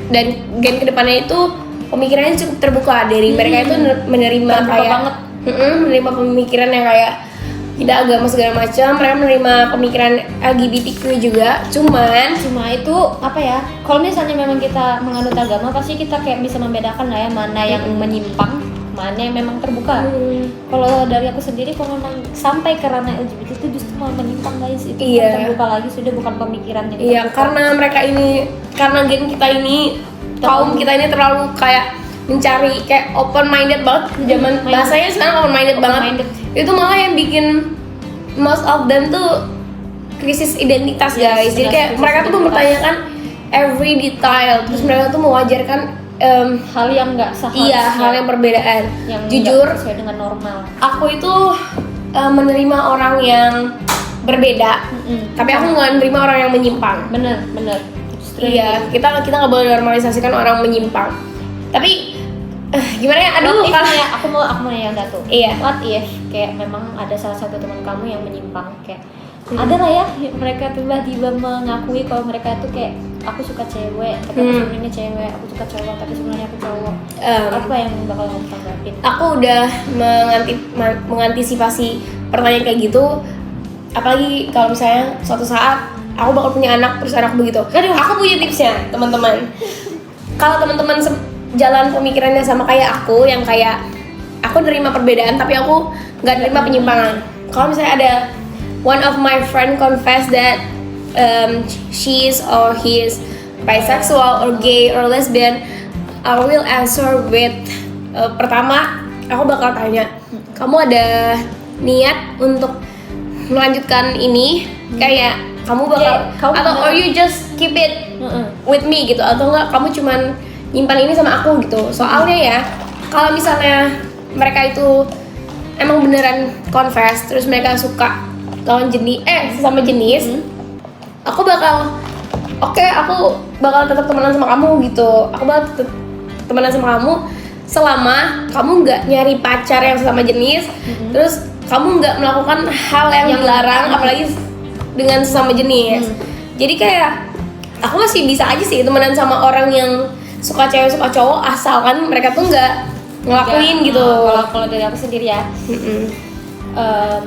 dan gen kedepannya itu pemikirannya cukup terbuka dari mereka itu menerima Terbuka kayak banget. menerima pemikiran yang kayak tidak agama segala macam. Mereka menerima pemikiran LGBTQ juga, cuman Cuma itu apa ya? Kalau misalnya memang kita menganut agama, pasti kita kayak bisa membedakan lah ya mana yang menyimpang, mana yang memang terbuka. Kalau dari aku sendiri, kalau memang sampai ke ranah LGBT itu justru malah menyimpang guys. Itu bukan Iya. terbuka lagi, sudah bukan pemikiran yang Iya, terbuka. karena mereka ini, karena gen kita ini, kaum kita ini terlalu kayak mencari kayak open minded banget. Zaman bahasanya sekarang open minded banget. Open-minded. Itu malah yang bikin most of them tuh krisis identitas guys. Jadi kayak krisis mereka tuh identitas. mempertanyakan every detail. Terus mereka tuh mewajarkan hal yang nggak seharusnya, iya, hal yang perbedaan. yang Jujur, nggak sesuai dengan normal. aku itu menerima orang yang berbeda. Tapi aku nggak menerima orang yang menyimpang. Bener. Justru Iya, kita nggak boleh normalisasikan orang menyimpang. Tapi gimana ya? Aduh, What if kalau ya, aku mau nanya Datu. Iya. What if kayak memang ada salah satu teman kamu yang menyimpang, kayak ada lah ya mereka tiba-tiba mengakui kalau mereka tuh kayak aku suka cewek tapi aku sebenarnya cewek, aku suka cowok tapi sebenarnya aku cowok. Apa yang bakal kamu tanggapin? aku udah mengantisipasi pertanyaan kayak gitu. Apalagi kalau misalnya suatu saat aku bakal punya anak terus anakku begitu. Aku punya tipsnya teman-teman. Kalau teman-teman jalan pemikirannya sama kayak aku, yang kayak aku nerima perbedaan tapi aku nggak nerima penyimpangan. Kalau misalnya ada one of my friend confess that she's or he's bisexual or gay or lesbian, I will answer with pertama aku bakal tanya, kamu ada niat untuk melanjutkan ini? Kayak kamu bakal Yeah, kamu atau bener. or you just keep it with me gitu, atau enggak kamu cuman nyimpan ini sama aku gitu. Soalnya ya kalau misalnya mereka itu emang beneran confess terus mereka suka lawan jenis sesama jenis, aku bakal aku bakal tetap temenan sama kamu gitu. Aku bakal tetap temenan sama kamu selama kamu nggak nyari pacar yang sesama jenis, terus kamu nggak melakukan hal yang dilarang, apalagi dengan sesama jenis. Jadi kayak aku masih bisa aja sih temenan sama orang yang suka cewek suka cowok, asalkan mereka tuh nggak ngelakuin gitu. Kalau dari aku sendiri ya,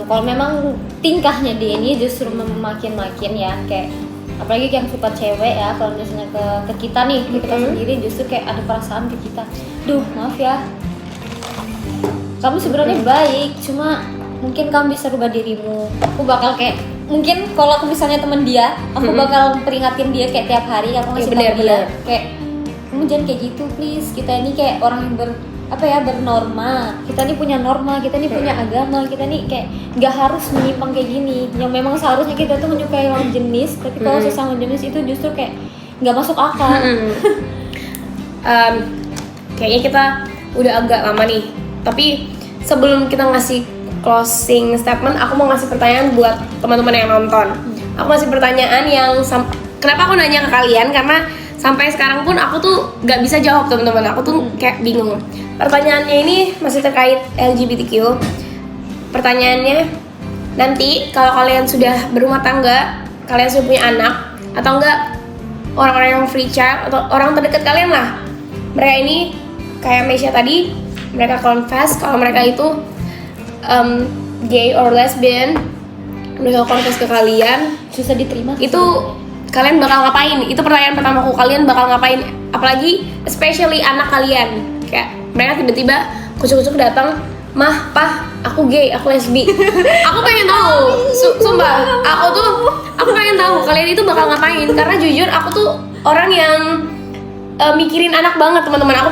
kalau memang tingkahnya dia ini justru makin ya, kayak apalagi yang suka cewek ya, kalau misalnya ke kita nih, ke kita sendiri justru kayak ada perasaan ke kita, duh maaf ya, kamu sebenarnya baik, cuma mungkin kamu bisa rubah dirimu. Aku bakal kayak, mungkin kalau aku misalnya temen dia, aku bakal peringatin dia kayak tiap hari, aku ngasih tahu dia kayak, kamu jangan kayak gitu please, kita ini kayak orang yang bernorma, kita ini punya norma, kita ini punya agama, kita ini kayak nggak harus menyimpang kayak gini. Yang memang seharusnya kita tuh menyukai lawan jenis, tapi kalau sesama jenis itu justru kayak nggak masuk akal. Kayaknya kita udah agak lama nih, tapi sebelum kita ngasih closing statement, aku mau ngasih pertanyaan buat teman-teman yang nonton. Aku ngasih pertanyaan yang kenapa aku nanya ke kalian, karena sampai sekarang pun aku tuh gak bisa jawab teman-teman. Aku tuh kayak bingung. Pertanyaannya ini masih terkait LGBTQ. Pertanyaannya, nanti kalau kalian sudah berumah tangga, kalian sudah punya anak, atau enggak orang-orang yang free child atau orang terdekat kalian lah, mereka ini kayak Meisha tadi, mereka confess kalau mereka itu gay or lesbian, mereka confess ke kalian, Susah diterima. itu kalian bakal ngapain? Itu pertanyaan pertamaku, kalian bakal ngapain? Apalagi especially anak kalian, kayak mereka tiba-tiba kucuk-kucuk datang, mah, pah, aku gay, aku lesbi. Aku pengen tahu, sumpah, aku pengen tahu kalian itu bakal ngapain, karena jujur aku tuh orang yang mikirin anak banget teman-teman.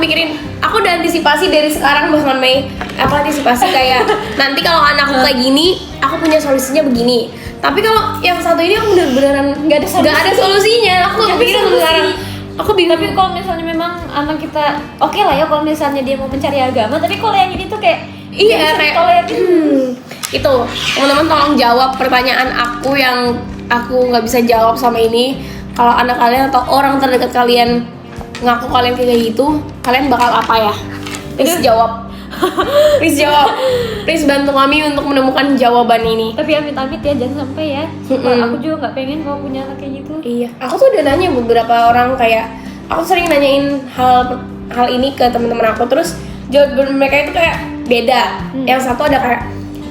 Aku udah antisipasi dari sekarang bahkan Mei. Aku antisipasi kayak nanti kalau anakku kayak gini, aku punya solusinya begini. Tapi kalau yang satu ini aku bener-beneran nggak ada solusinya. Aku kepikiran sekarang. Aku bingung. Tapi kalau misalnya memang anak kita oke lah ya, kalau misalnya dia mau mencari agama, tapi kalau yang ini tuh kayak Iya, kayak itu teman-teman tolong jawab pertanyaan aku yang aku nggak bisa jawab sama ini. Kalau anak kalian atau orang terdekat kalian ngaku kalian kayak gitu, kalian bakal apa ya? Please jawab. Please jawab. Please bantu kami untuk menemukan jawaban ini. Tapi amit-amit ya, jangan sampai ya. Aku juga nggak pengen kalau punya anak kayak gitu. Iya, aku tuh udah nanya beberapa orang, kayak aku sering nanyain hal ini ke teman-teman aku, terus jawaban mereka itu kayak beda. Yang satu ada kayak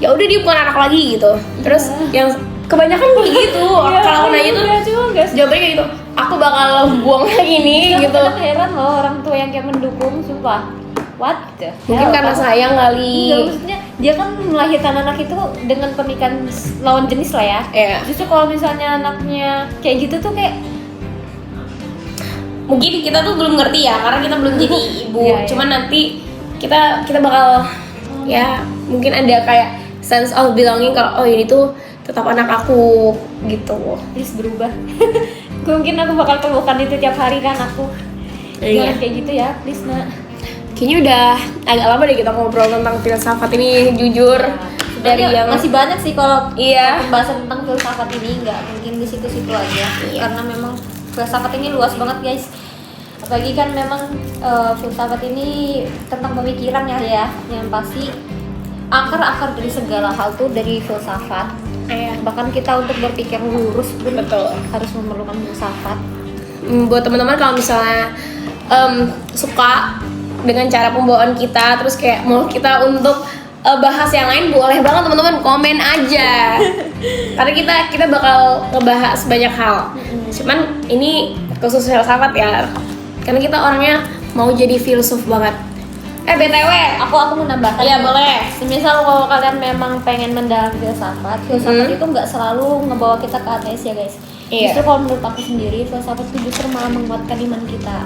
ya udah dia bukan anak lagi gitu. Terus yang kebanyakan kayak gitu. Kalau aku nanya tuh jawabannya kayak gitu. Aku bakal buang lagi nih gitu. Kadang heran loh orang tua yang kayak mendukung, sumpah. what gitu. Mungkin karena sayang kali. Enggak, maksudnya dia kan melahirkan anak itu dengan pernikahan lawan jenis lah ya. Iya. Justru kalau misalnya anaknya kayak gitu tuh kayak Mungkin kita tuh belum ngerti ya, karena kita belum jadi ibu. Iya, iya. Cuman nanti kita bakal ya mungkin ada kayak sense of belonging kalau oh ini tuh tetap anak aku gitu. please berubah. Mungkin aku bakal keluhkan itu tiap hari kan aku. Iya. Jangan kayak gitu ya, please nak. Kayaknya udah agak lama deh kita ngobrol tentang filsafat ini, jujur. Dari Sebenarnya yang masih banyak sih kalau Iya. pembahasan tentang filsafat ini, nggak mungkin di situ-situ aja. Iya. Karena memang filsafat ini luas banget guys. Apalagi kan memang filsafat ini tentang pemikiran ya, yang pasti akar-akar dari segala hal tuh dari filsafat. Bahkan kita untuk berpikir lurus pun Betul. harus memerlukan filsafat. Buat teman-teman kalau misalnya suka dengan cara pembawaan kita, terus kayak mau kita untuk bahas yang lain, boleh banget teman-teman komen aja. Karena kita bakal ngebahas banyak hal. Cuman ini khusus filsafat ya. Karena kita orangnya mau jadi filsuf banget. BTW, Aku mau nambahkan. iya boleh. Semisal kalau kalian memang pengen mendalam filsafat itu nggak selalu ngebawa kita ke ateis ya guys. Iya. Justru kalau menurut aku sendiri filsafat itu justru malah menguatkan iman kita.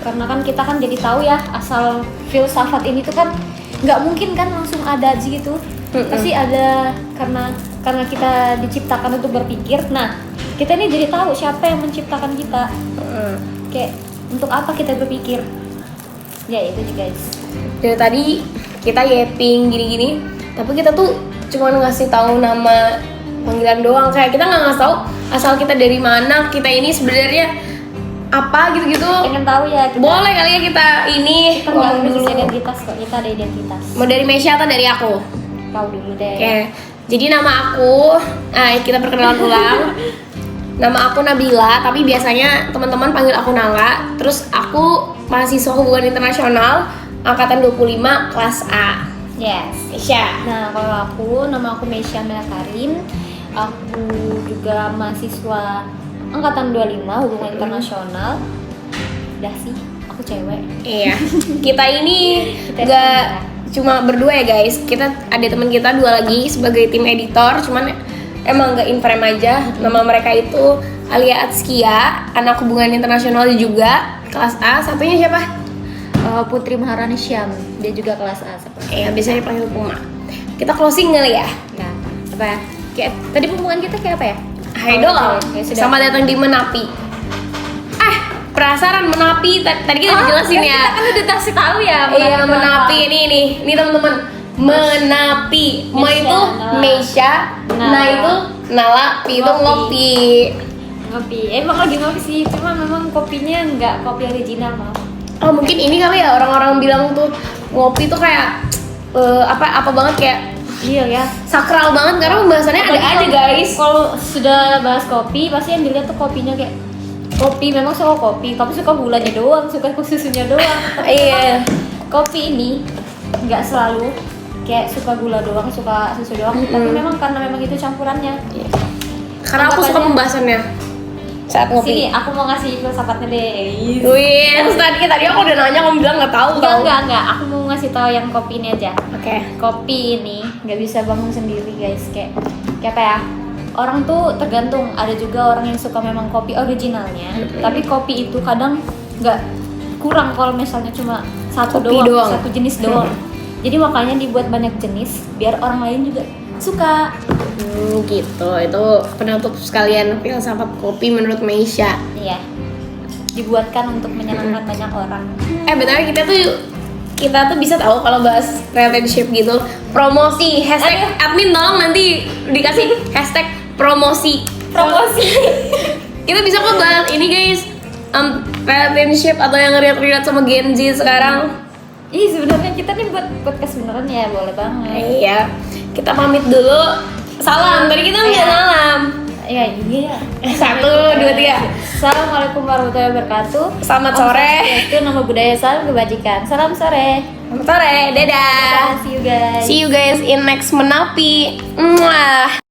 Karena kan kita kan jadi tahu ya asal filsafat ini tuh kan nggak mungkin kan langsung ada aja gitu. Pasti ada karena kita diciptakan untuk berpikir. Nah kita ini jadi tahu siapa yang menciptakan kita. Kayak untuk apa kita berpikir? Ya itu juga guys. Dari tadi kita yeping gini-gini, tapi kita tuh cuma ngasih tahu nama panggilan doang. Kayak kita nggak ngasih tahu asal kita dari mana, kita ini sebenarnya apa gitu-gitu. Pengen tahu ya kita. Boleh kali ya kita ini Kita nggak ngomong harus dulu. identitas kok, kita ada identitas. Mau dari Mesya atau dari aku? Kau dulu deh. Oke. Jadi nama aku, kita perkenalan ulang. Nama aku Nabila, tapi biasanya teman-teman panggil aku Nala. Terus aku mahasiswa hubungan internasional angkatan 25 kelas A. Yes. Mesya. Nah kalau nama aku Mesya Melakarin. Aku juga mahasiswa angkatan 25 hubungan internasional. Udah sih, aku cewek. Iya. Kita ini Kita nggak cuma berdua ya guys. Kita ada teman kita dua lagi sebagai tim editor. Cuman emang nggak inframe aja. Nama mereka itu Alia Atskia, anak hubungan internasional juga kelas A. Satunya siapa? Putri Maharani Syam, dia juga kelas A. Biasanya dipanggil Puma. Kita closing kali ya. Nah, apa ya? Kayak tadi pembukaan kita kayak apa ya? Hai dong. Ya sudah. Sama datang di Menapi. Penasaran Menapi? Tadi kita udah jelasin ya. Kita kan udah kasih tahu ya. Iya Menapi ini teman-teman. Menapi. Me itu Mesya, Na itu Nala, Pi itu ngopi. Ngopi. Emang lagi ngopi sih, cuma memang kopinya nggak kopi original maaf. Oh mungkin ini kali ya orang-orang bilang tuh ngopi tuh kayak apa banget kayak Iya ya. sakral banget karena pembahasannya ada aja guys. Kalau sudah bahas kopi, pasti yang dilihat tuh kopinya kayak kopi. Memang suka kopi, tapi suka gulanya doang, suka susunya doang. Tapi Iya. memang kopi ini nggak selalu kayak suka gula doang, suka susu doang. Tapi memang karena memang itu campurannya. Karena aku suka pembahasannya saat ngopi. Sini, aku mau ngasih filsafatnya deh. Wih, terus tadi aku udah nanya kamu bilang nggak tahu tau. Enggak. Aku mau ngasih tahu yang kopi ini aja. Oke. Kopi ini nggak bisa bangun sendiri guys, kayak apa ya, orang tuh tergantung. Ada juga orang yang suka memang kopi originalnya, tapi kopi itu kadang nggak kurang kalau misalnya cuma satu Kopi doang. satu jenis doang. Jadi makanya dibuat banyak jenis biar orang lain juga suka. Gitu. Itu penutup sekalian filsafat kopi menurut Mesya. Iya, dibuatkan untuk menyenangkan banyak orang. Betul kita tuh bisa tahu kalau bahas relationship gitu promosi hashtag admin tolong nanti dikasih hashtag promosi kita bisa kok bahas ini guys relationship atau yang relate sama Gen Z sekarang. Ih sebenarnya kita nih buat podcast beneran ya, boleh banget. Iya kita pamit dulu. Salam tadi kita udah salam. Ya iya. 1, 2, 3. Assalamualaikum warahmatullahi wabarakatuh. Selamat sore. Itu nama budaya, salam kebajikan. Salam sore. Selamat sore. Dadah. See you guys. See you guys in next Menapi. Mwah.